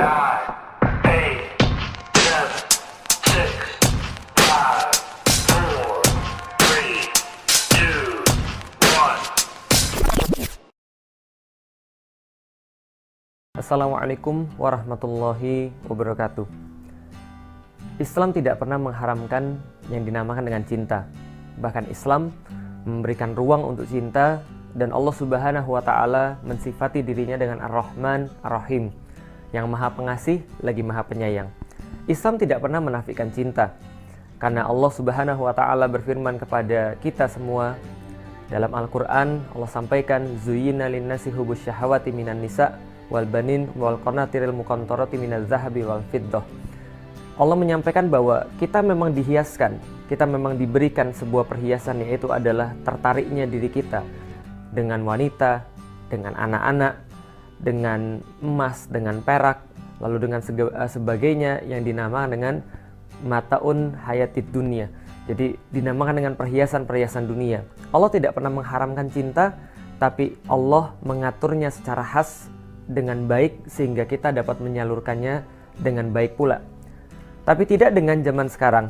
Assalamualaikum warahmatullahi wabarakatuh. Islam tidak pernah mengharamkan yang dinamakan dengan cinta. Bahkan Islam memberikan ruang untuk cinta, dan Allah Subhanahu wa Ta'ala mensifati dirinya dengan Ar-Rahman Ar-Rahim, yang Maha Pengasih lagi Maha Penyayang. Islam tidak pernah menafikan cinta, karena Allah Subhanahu wa Ta'ala berfirman kepada kita semua dalam Al-Quran. Allah sampaikan, Zuyyina linnasi hubbus syahawati minan nisa wal banin wal qanatiril muqantarati minaz zahabi wal fiddah. Allah menyampaikan bahwa kita memang dihiaskan, kita memang diberikan sebuah perhiasan, yaitu adalah tertariknya diri kita dengan wanita, dengan anak-anak, dengan emas, dengan perak, lalu dengan sebagainya yang dinamakan dengan mataun hayatid dunia. Jadi dinamakan dengan perhiasan-perhiasan dunia. Allah tidak pernah mengharamkan cinta, tapi Allah mengaturnya secara khas dengan baik sehingga kita dapat menyalurkannya dengan baik pula. Tapi tidak dengan zaman sekarang.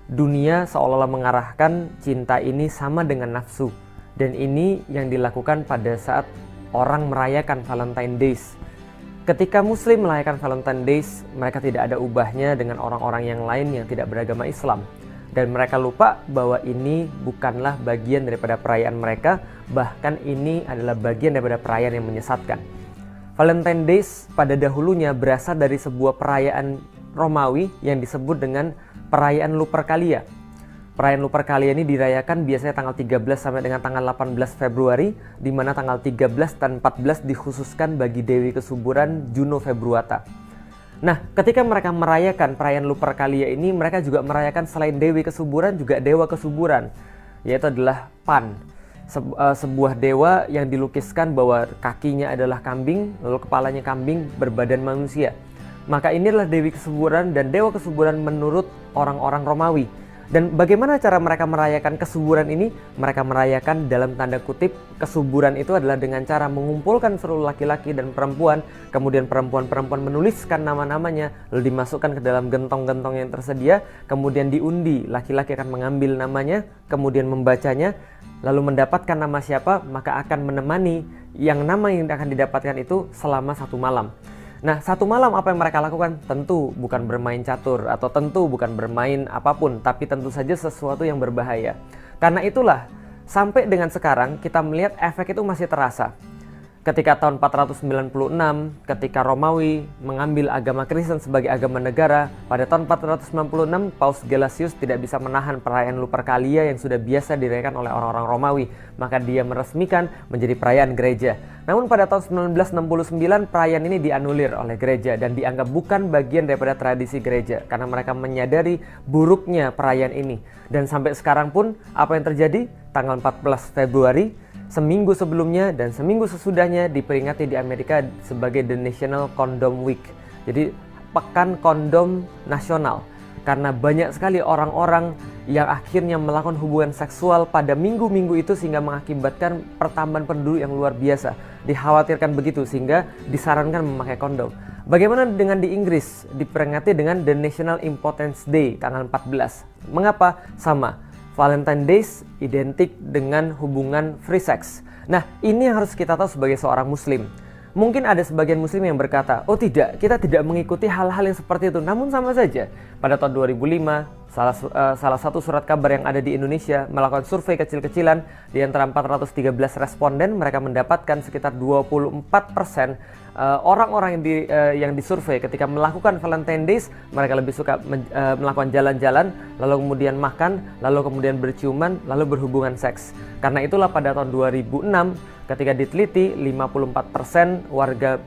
Dunia seolah-olah mengarahkan cinta ini sama dengan nafsu, dan ini yang dilakukan pada saat orang merayakan Valentine Days. Ketika Muslim merayakan Valentine Days, mereka tidak ada ubahnya dengan orang-orang yang lain yang tidak beragama Islam, dan mereka lupa bahwa ini bukanlah bagian daripada perayaan mereka, bahkan ini adalah bagian daripada perayaan yang menyesatkan. Valentine Days pada dahulunya berasal dari sebuah perayaan Romawi yang disebut dengan perayaan Lupercalia. Perayaan Lupercalia ini dirayakan biasanya tanggal 13 sampai dengan tanggal 18 Februari, di mana tanggal 13 dan 14 dikhususkan bagi Dewi Kesuburan Juno Februata. Nah, ketika mereka merayakan perayaan Lupercalia ini, mereka juga merayakan selain Dewi Kesuburan juga Dewa Kesuburan, yaitu adalah Pan. Sebuah dewa yang dilukiskan bahwa kakinya adalah kambing, lalu kepalanya kambing berbadan manusia. Maka inilah Dewi Kesuburan dan Dewa Kesuburan menurut orang-orang Romawi. Dan bagaimana cara mereka merayakan kesuburan ini? Mereka merayakan dalam tanda kutip kesuburan itu adalah dengan cara mengumpulkan seluruh laki-laki dan perempuan, kemudian perempuan-perempuan menuliskan nama-namanya, lalu dimasukkan ke dalam gentong-gentong yang tersedia, kemudian diundi, laki-laki akan mengambil namanya, kemudian membacanya, lalu mendapatkan nama siapa, maka akan menemani yang nama yang akan didapatkan itu selama 1 malam. Nah, 1 malam apa yang mereka lakukan? Tentu bukan bermain catur, atau tentu bukan bermain apapun, tapi tentu saja sesuatu yang berbahaya. Karena itulah, sampai dengan sekarang kita melihat efek itu masih terasa. Ketika tahun 496, ketika Romawi mengambil agama Kristen sebagai agama negara, pada tahun 496 Paus Gelasius tidak bisa menahan perayaan Lupercalia yang sudah biasa dirayakan oleh orang-orang Romawi, maka dia meresmikan menjadi perayaan gereja. Namun pada tahun 1969 perayaan ini dianulir oleh gereja dan dianggap bukan bagian daripada tradisi gereja, karena mereka menyadari buruknya perayaan ini. Dan sampai sekarang pun apa yang terjadi? Tanggal 14 Februari seminggu sebelumnya dan seminggu sesudahnya diperingati di Amerika sebagai The National Condom Week. Jadi pekan kondom nasional. Karena banyak sekali orang-orang yang akhirnya melakukan hubungan seksual pada minggu-minggu itu sehingga mengakibatkan pertambahan penduduk yang luar biasa. Dikhawatirkan begitu sehingga disarankan memakai kondom. Bagaimana dengan di Inggris? Diperingati dengan The National Impotence Day tanggal 14. Mengapa? Sama. Valentine Days identik dengan hubungan free sex. Nah, ini yang harus kita tahu sebagai seorang muslim. Mungkin ada sebagian muslim yang berkata, oh tidak, kita tidak mengikuti hal-hal yang seperti itu. Namun sama saja, pada tahun 2005, salah satu surat kabar yang ada di Indonesia melakukan survei kecil-kecilan. Di antara 413 responden, mereka mendapatkan sekitar 24% orang-orang yang disurvei ketika melakukan Valentine Days, mereka lebih suka melakukan jalan-jalan, lalu kemudian makan, lalu kemudian berciuman, lalu berhubungan seks. Karena itulah pada tahun 2006 ketika diteliti 54% warga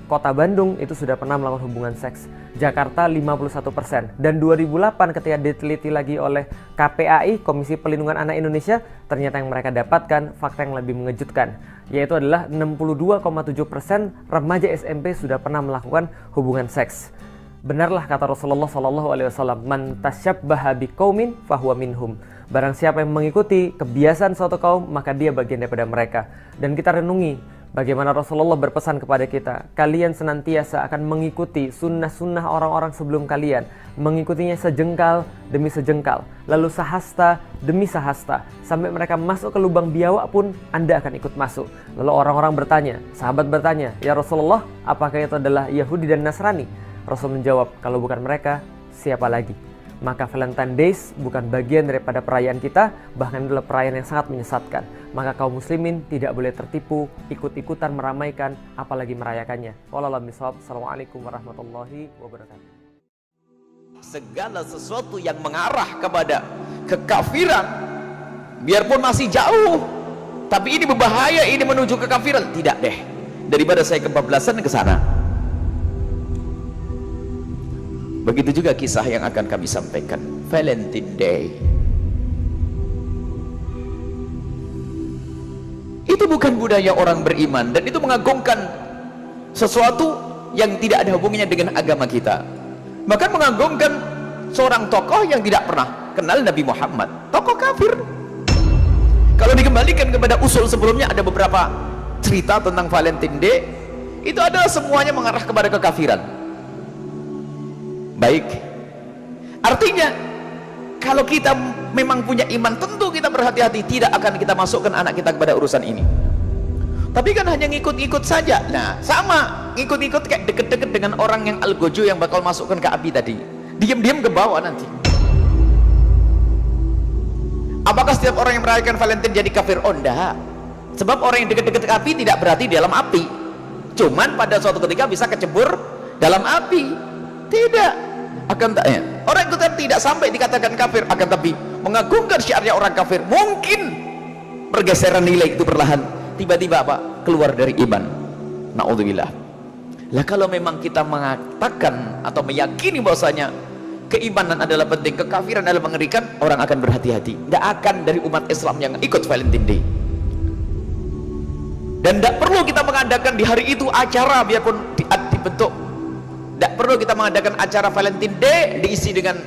Kota Bandung itu sudah pernah melakukan hubungan seks. Jakarta 51%. Dan 2008 ketika diteliti lagi oleh KPAI, Komisi Pelindungan Anak Indonesia, ternyata yang mereka dapatkan fakta yang lebih mengejutkan, yaitu adalah 62,7% remaja SMP sudah pernah melakukan hubungan seks. Benarlah kata Rasulullah SAW, man tasyabbaha biqaumin fahuwa minhum. Barang siapa yang mengikuti kebiasaan suatu kaum, maka dia bagian daripada mereka. Dan kita renungi, Bagaimana Rasulullah berpesan kepada kita, kalian senantiasa akan mengikuti sunnah-sunnah orang-orang sebelum kalian, mengikutinya sejengkal demi sejengkal, lalu sahasta demi sahasta, sampai mereka masuk ke lubang biawak pun Anda akan ikut masuk. Lalu orang-orang bertanya, sahabat bertanya, ya Rasulullah, apakah itu adalah Yahudi dan Nasrani? Rasul menjawab, kalau bukan mereka, siapa lagi? Maka Valentine Days bukan bagian daripada perayaan kita, bahkan adalah perayaan yang sangat menyesatkan. Maka kaum muslimin tidak boleh tertipu, ikut-ikutan meramaikan, apalagi merayakannya. Wallahu a'lam bishawab. Assalamualaikum warahmatullahi wabarakatuh. Segala sesuatu yang mengarah kepada kekafiran, biarpun masih jauh, tapi ini berbahaya, ini menuju kekafiran, tidak deh. Daripada saya kebablasan ke sana. Begitu juga kisah yang akan kami sampaikan. Valentine Day itu bukan budaya orang beriman, dan itu mengagungkan sesuatu yang tidak ada hubungannya dengan agama kita. Bahkan mengagungkan seorang tokoh yang tidak pernah kenal Nabi Muhammad, tokoh kafir. Kalau dikembalikan kepada usul sebelumnya, ada beberapa cerita tentang Valentine Day, itu adalah semuanya mengarah kepada kekafiran. Baik, artinya kalau kita memang punya iman, tentu kita berhati-hati, tidak akan kita masukkan anak kita kepada urusan ini. Tapi kan hanya ngikut-ngikut saja. Nah, sama ngikut-ngikut kayak deket-deket dengan orang yang algojo yang bakal masukkan ke api tadi, diam-diam ke bawah nanti. Apakah setiap orang yang merayakan Valentine jadi kafir? Oh enggak, sebab orang yang deket-deket ke api tidak berarti di dalam api, cuman pada suatu ketika bisa kecebur dalam api. Tidak, akan tak ya. Orang itu tidak sampai dikatakan kafir, akan tapi mengagungkan syiarnya orang kafir. Mungkin pergeseran nilai itu perlahan tiba-tiba apa? Keluar dari iman. Na'udzubillah. Lah kalau memang kita mengatakan atau meyakini bahwasanya keimanan adalah penting, kekafiran adalah mengerikan, orang akan berhati-hati. Tidak akan dari umat Islam yang ikut Valentine Day. Dan tidak perlu kita mengadakan di hari itu acara, biarpun dibentuk. Tidak perlu kita mengadakan acara Valentine Day diisi dengan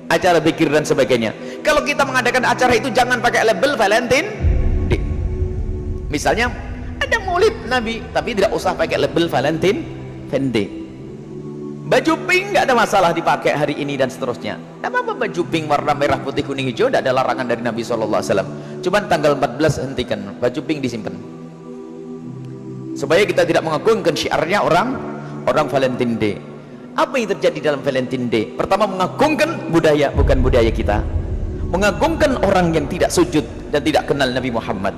acara zikir dan sebagainya. Kalau kita mengadakan acara itu jangan pakai label Valentine Day. Misalnya ada maulid Nabi, tapi tidak usah pakai label Valentine Day. Baju pink nggak ada masalah dipakai hari ini dan seterusnya. Apa baju pink warna merah putih kuning hijau tidak ada larangan dari Nabi SAW. Cuman tanggal 14 hentikan, baju pink disimpan. Supaya kita tidak mengagungkan syiarnya orang Valentine Day. Apa yang terjadi dalam Valentine Day? Pertama, mengagungkan budaya, bukan budaya kita. Mengagungkan orang yang tidak sujud dan tidak kenal Nabi Muhammad.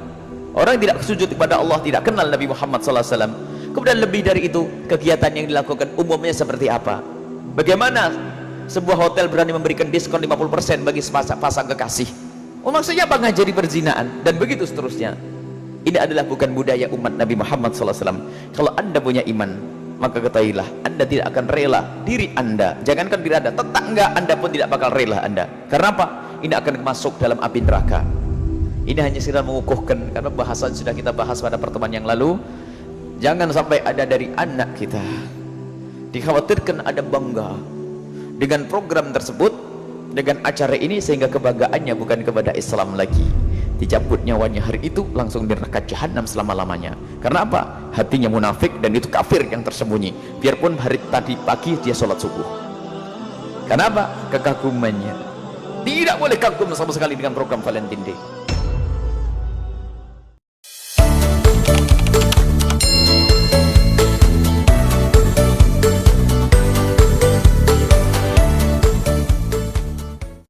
Orang yang tidak sujud kepada Allah, tidak kenal Nabi Muhammad SAW. Kemudian lebih dari itu, kegiatan yang dilakukan umumnya seperti apa? Bagaimana sebuah hotel berani memberikan diskon 50% bagi pasang kekasih? Oh, maksudnya apa? Ngajari perzinaan dan begitu seterusnya. Ini adalah bukan budaya umat Nabi Muhammad SAW. Kalau Anda punya iman, maka ketahuilah Anda tidak akan rela diri Anda, jangankan diri Anda, tetangga Anda pun tidak bakal rela Anda. Karena apa? Ini akan masuk dalam api neraka. Ini hanya sekedar mengukuhkan, karena bahasan sudah kita bahas pada pertemuan yang lalu. Jangan sampai ada dari anak kita dikhawatirkan ada bangga dengan program tersebut, dengan acara ini, sehingga kebanggaannya bukan kepada Islam lagi. Dicabut nyawanya hari itu, langsung di neraka jahanam selama-lamanya. Karena apa? Hatinya munafik dan itu kafir yang tersembunyi. Biarpun hari tadi pagi dia sholat subuh. Kenapa? Kekagumannya. Tidak boleh kagum sama sekali dengan program Valentine Day.